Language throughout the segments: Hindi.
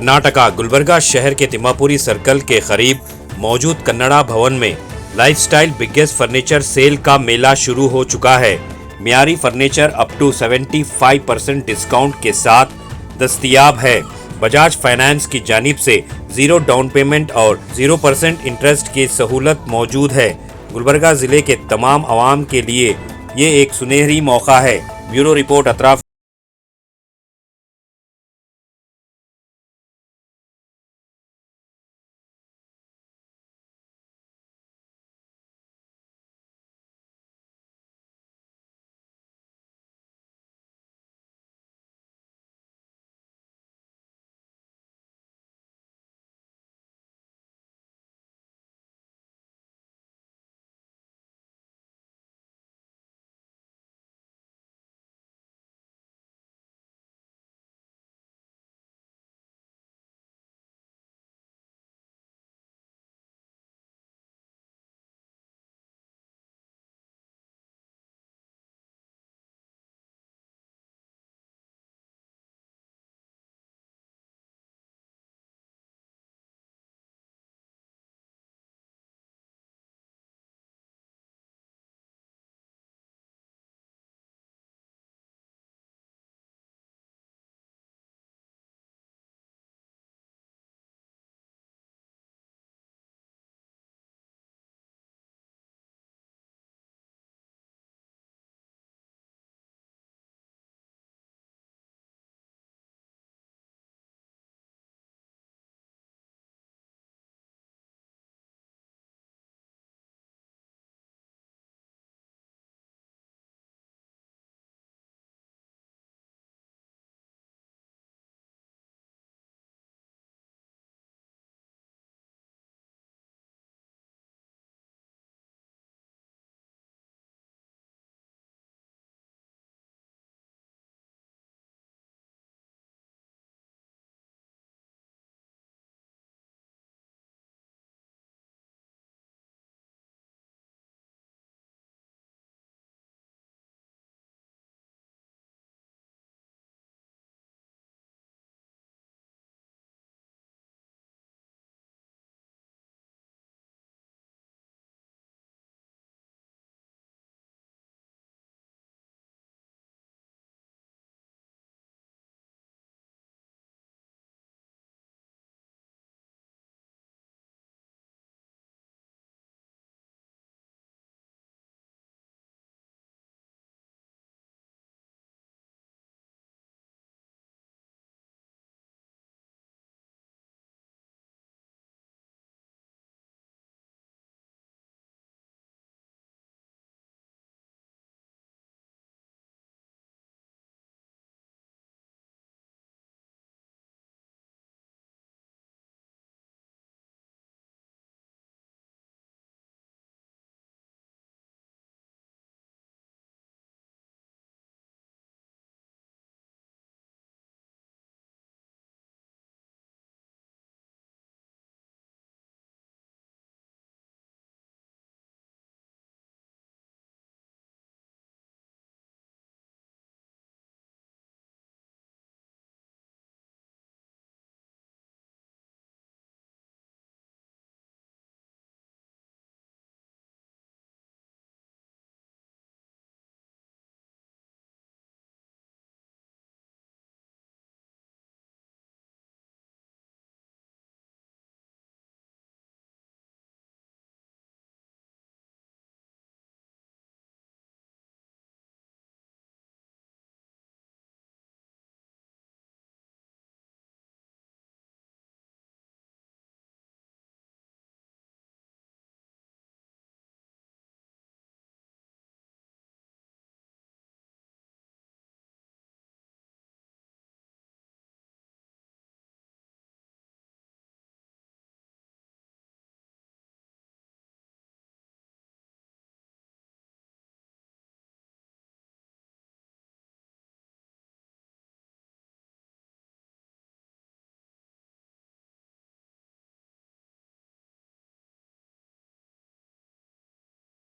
कर्नाटका गुलबर्गा शहर के तिम्मापुरी सर्कल के करीब मौजूद कन्नड़ा भवन में लाइफस्टाइल बिगेस्ट फर्नीचर सेल का मेला शुरू हो चुका है। मियारी फर्नीचर अप टू 75% डिस्काउंट के साथ दस्तयाब है। बजाज फाइनेंस की जानिब से 0 डाउन पेमेंट और 0% इंटरेस्ट की सहूलत मौजूद है। गुलबर्गा जिले के तमाम आवाम के लिए ये एक सुनहरी मौका है। Bureau report अतराफ।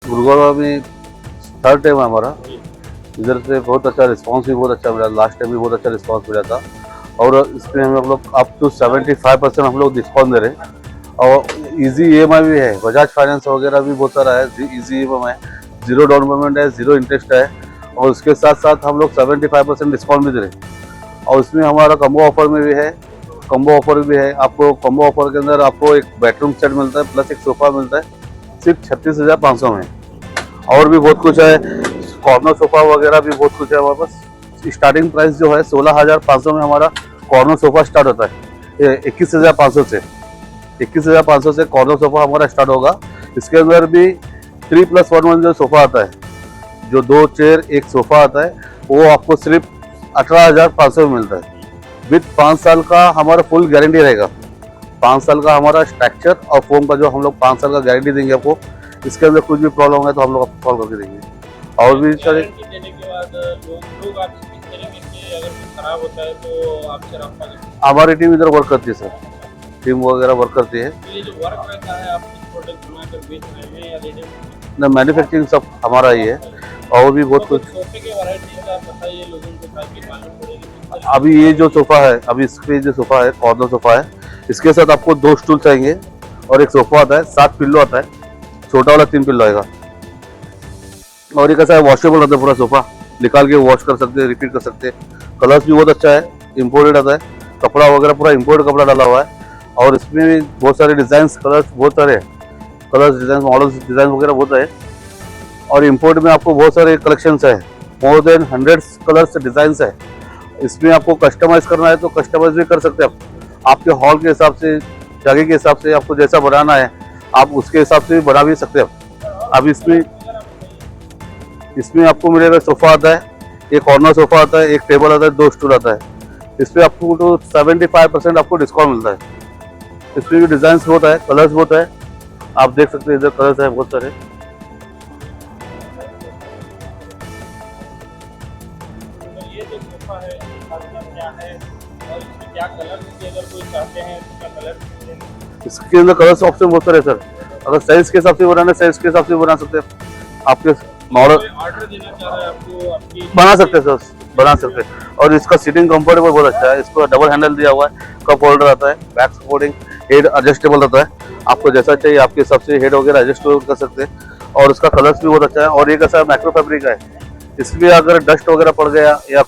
गुरुग्राम में थर्ड टाइम है हमारा। इधर से बहुत अच्छा रिस्पांस भी बहुत अच्छा मिला। लास्ट टाइम भी बहुत अच्छा रिस्पांस मिला था और इसमें हम लोग अप टू 75% हम लोग डिस्काउंट दे रहे हैं। और इजी ईएमआई भी है, बजाज फाइनेंस वगैरह भी बहुत सारा है, easy EMI, zero down payment है, जीरो इंटरेस्ट है। और उसके साथ साथ हम लोग 75% डिस्काउंट भी दे रहे हैं। और उसमें हमारा कम्बो ऑफर में भी है, कम्बो ऑफर भी है। आपको कम्बो ऑफर के अंदर आपको एक बेडरूम सेट मिलता है प्लस एक सोफा मिलता है सिर्फ 36,500 में। और भी बहुत कुछ है, कॉर्नर सोफा वगैरह भी बहुत कुछ है हमारे पास। स्टार्टिंग प्राइस जो है 16,500 में हमारा कॉर्नर सोफा स्टार्ट होता है। 21,500 से 21,500 से कॉर्नर सोफा हमारा स्टार्ट होगा। इसके अंदर भी 3+1 जो सोफा आता है, जो 2 चेयर 1 सोफा आता है, वो आपको सिर्फ 18,500 में मिलता है। विथ 5 साल का हमारा फुल गारंटी रहेगा। 5 साल का हमारा स्ट्रक्चर और फोम का जो हम लोग 5 साल का गारंटी देंगे आपको। इसके अंदर कुछ भी प्रॉब्लम है तो हम लोग आपको कॉल करके देंगे। और भी सारे गारंटी देने के बाद लोग आपसे किस तरीके से, अगर कुछ खराब होता है तो आपसे रब्ता करते हैं? हमारी टीम इधर वर्क करती है सर, टीम वगैरह वर्क करती है। तो ये जो वर्क रहता है, आप कुछ प्रोडक्ट बनाकर बेच रहे हैं या रेडीमेड? ना, मैन्युफैक्चरिंग सब हमारा ही है। और भी बहुत कुछ। सोफे के वैरायटी का बताइए लोगों को, ताकि मालूम पड़े कि किस तरीके अभी ये जो सोफा है, अभी इस पे जो सोफा है कॉर्नर सोफा है, इसके साथ आपको 2 स्टूल चाहिए और एक सोफा आता है, 7 पिल्लो आता है, छोटा वाला 3 पिल्लो आएगा। और ये कैसा है, वॉशेबल रहता है पूरा सोफा, निकाल के वॉश कर सकते हैं, रिपीट कर सकते हैं। कलर्स भी बहुत अच्छा है, इम्पोर्टेड आता है, कपड़ा वगैरह पूरा इम्पोर्टेड कपड़ा डाला हुआ है। और इसमें भी बहुत सारे डिजाइन कलर्स बहुत सारे हैं, कलर्स डिजाइन मॉडल्स डिजाइन वगैरह बहुत है। और इम्पोर्ट में आपको बहुत सारे कलेक्शंस है, मोर देन 100 कलर्स डिजाइन है। इसमें आपको कस्टमाइज करना है तो कस्टमाइज भी कर सकते हैं आप, आपके हॉल के हिसाब से, जगह के हिसाब से, आपको जैसा बनाना है आप उसके हिसाब से भी बना भी सकते हैं। अब इसमें आपको मिलेगा, सोफा आता है, एक कॉर्नर सोफा आता है, एक टेबल आता है, 2 स्टूल आता है। इसमें आपको तो 75% आपको डिस्काउंट मिलता है। इसमें भी डिजाइन बहुत है, कलर्स बहुत है, आप देख सकते हैं इधर कलर्स है बहुत सारे। तो ये जो सोफा है इसका क्या है, और इसमें क्या कलर की अगर कोई चाहते हैं तो क्या कलर मिलेंगे? इसके अंदर कलर्स ऑप्शन बहुत सारे हैं सर, अगर साइज के हिसाब से बनाना है साइज के हिसाब से बना सकते हैं आपके मॉडल, कोई ऑर्डर देना चाह रहा है आपको, आपकी बना सकते हैं सर, बना सकते हैं। और इसका सीटिंग कंफर्टेबल बहुत अच्छा है, इसको डबल हैंडल दिया हुआ है, कप होल्डर आता है, बैक सपोर्टिंग, हेड एडजस्टेबल रहता है, आपको जैसा चाहिए आपके हिसाब से हेड वगैरह एडजस्ट कर सकते हैं। और उसका कलर्स भी बहुत अच्छा है। और ये कैसा माइक्रो फैब्रिक है, इसलिए अगर डस्ट वगैरह पड़ गया या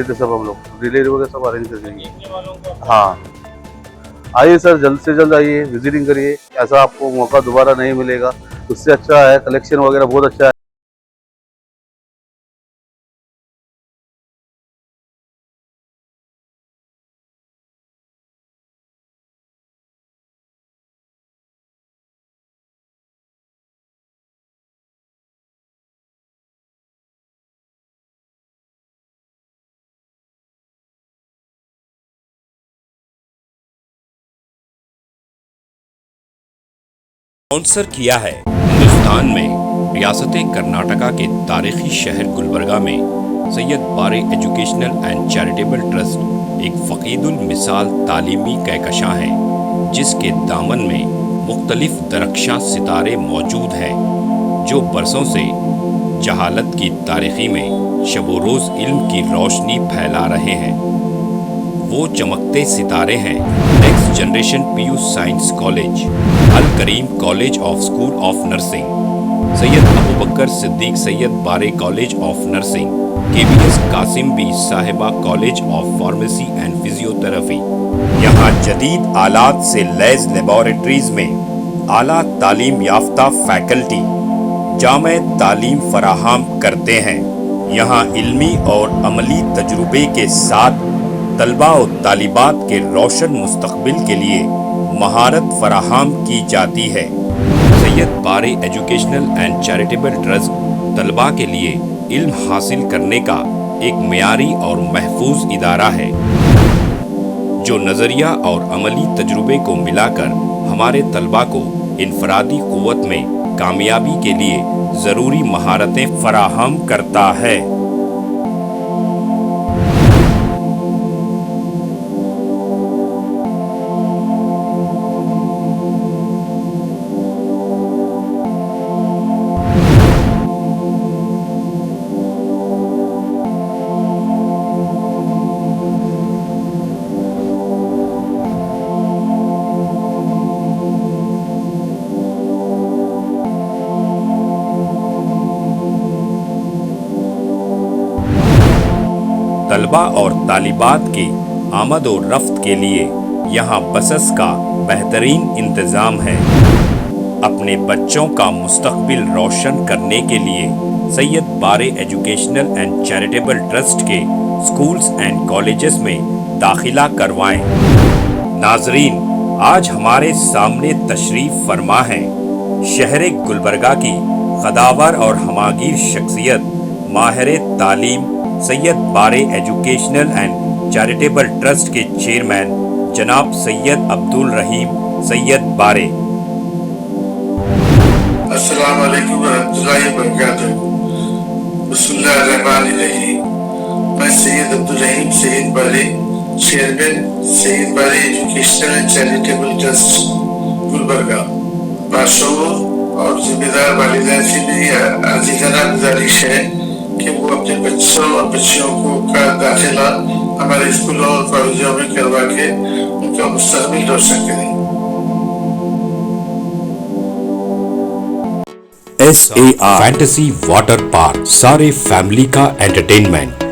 देते सब हम लोग, डिलीवरी वगैरह सब अरेंज कर देंगे। देखने वालों को हाँ आइए सर, जल्द से जल्द आइए, विजिटिंग करिए। ऐसा आपको मौका दोबारा नहीं मिलेगा। उससे अच्छा है, कलेक्शन वगैरह बहुत अच्छा है। स्पॉन्सर किया है। हिंदुस्तान में रियासत कर्नाटका के तारीखी शहर गुलबर्गा में Syed Bare educational and charitable trust एक फ़कीदुल मिसाल तालीमी कहकशां है, जिसके दामन में मुख्तलिफ दरख्शां सितारे मौजूद हैं जो बरसों से जहालत की तारीखी में शब रोज़ इल्म की रोशनी फैला रहे हैं। वो चमकते सितारे हैं next generation PU science college, Al Karim college of school of nursing, Syed Abu Bakar Siddiq Syed Bare college of nursing, KBS Kasim Bi Sahiba college of pharmacy and physiotherapy. यहाँ जदीद आलात से लैस लेबोरेटरीज में आला तालीम याफ्ता फैकल्टी जामे तालीम फराहम करते हैं। यहाँ इल्मी और अमली तजुर्बे के साथ तलबा और तालिबात के रोशन मुस्तकबिल के लिए महारत फराहम की जाती है। Syed Bare educational and charitable trust तलबा के लिए इल्म हासिल करने का एक मियारी और महफूज इदारा है, जो नज़रिया और अमली तजुर्बे को मिलाकर हमारे तलबा को इनफरादी क़ुव्वत में कामयाबी के लिए ज़रूरी महारतें फराहम करता है। तलबा और तालिबात की आमद और रफ्त के लिए यहाँ बसेस का बेहतरीन इंतज़ाम है। अपने बच्चों का मुस्तकबिल रोशन करने के लिए Syed Bare educational and charitable trust के स्कूल्स एंड कॉलेजेस में दाखिला करवाएं। नाजरीन, आज हमारे सामने तशरीफ़ फरमा है शहर गुलबर्गा की कदावर और हमागीर शख्सियत माहिर तालीम Syed Bare educational and charitable trust के चेयरमैन जनाब सैयद अब्दुल रहीम सैयद बारे। अस्सलाम वालेकुम रहमतुल्लाहि व बरकातुहू। बिस्मिल्लाहिर्रहमानिर्रहीम। मैं सैयद अब्दुल रहीम सैयद बारे, chairman Syed Bare educational and charitable trust Gulbarga, बादशाहों और जिम्मेदार वालिदैन से मेरी अजीज़ाना गुजारिश है कि वो अपने बच्चों और बच्चियों को का दाखिला हमारे स्कूलों और कॉलेजों में करवा के उनका मुस्तकबिल रोशन करें। SAR फैंटेसी वाटर पार्क, सारे फैमिली का एंटरटेनमेंट,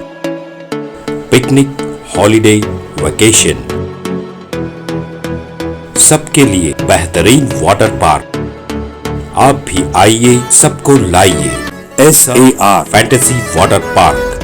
पिकनिक, हॉलिडे, वेकेशन, सबके लिए बेहतरीन वाटर पार्क। आप भी आइए, सबको लाइए। SAR fantasy water park.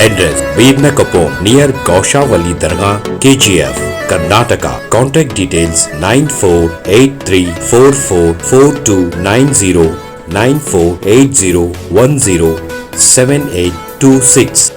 Address Veernakapom near Gaushavali Dargah, KGF, Karnataka. Contact details 9483444290 9480107826.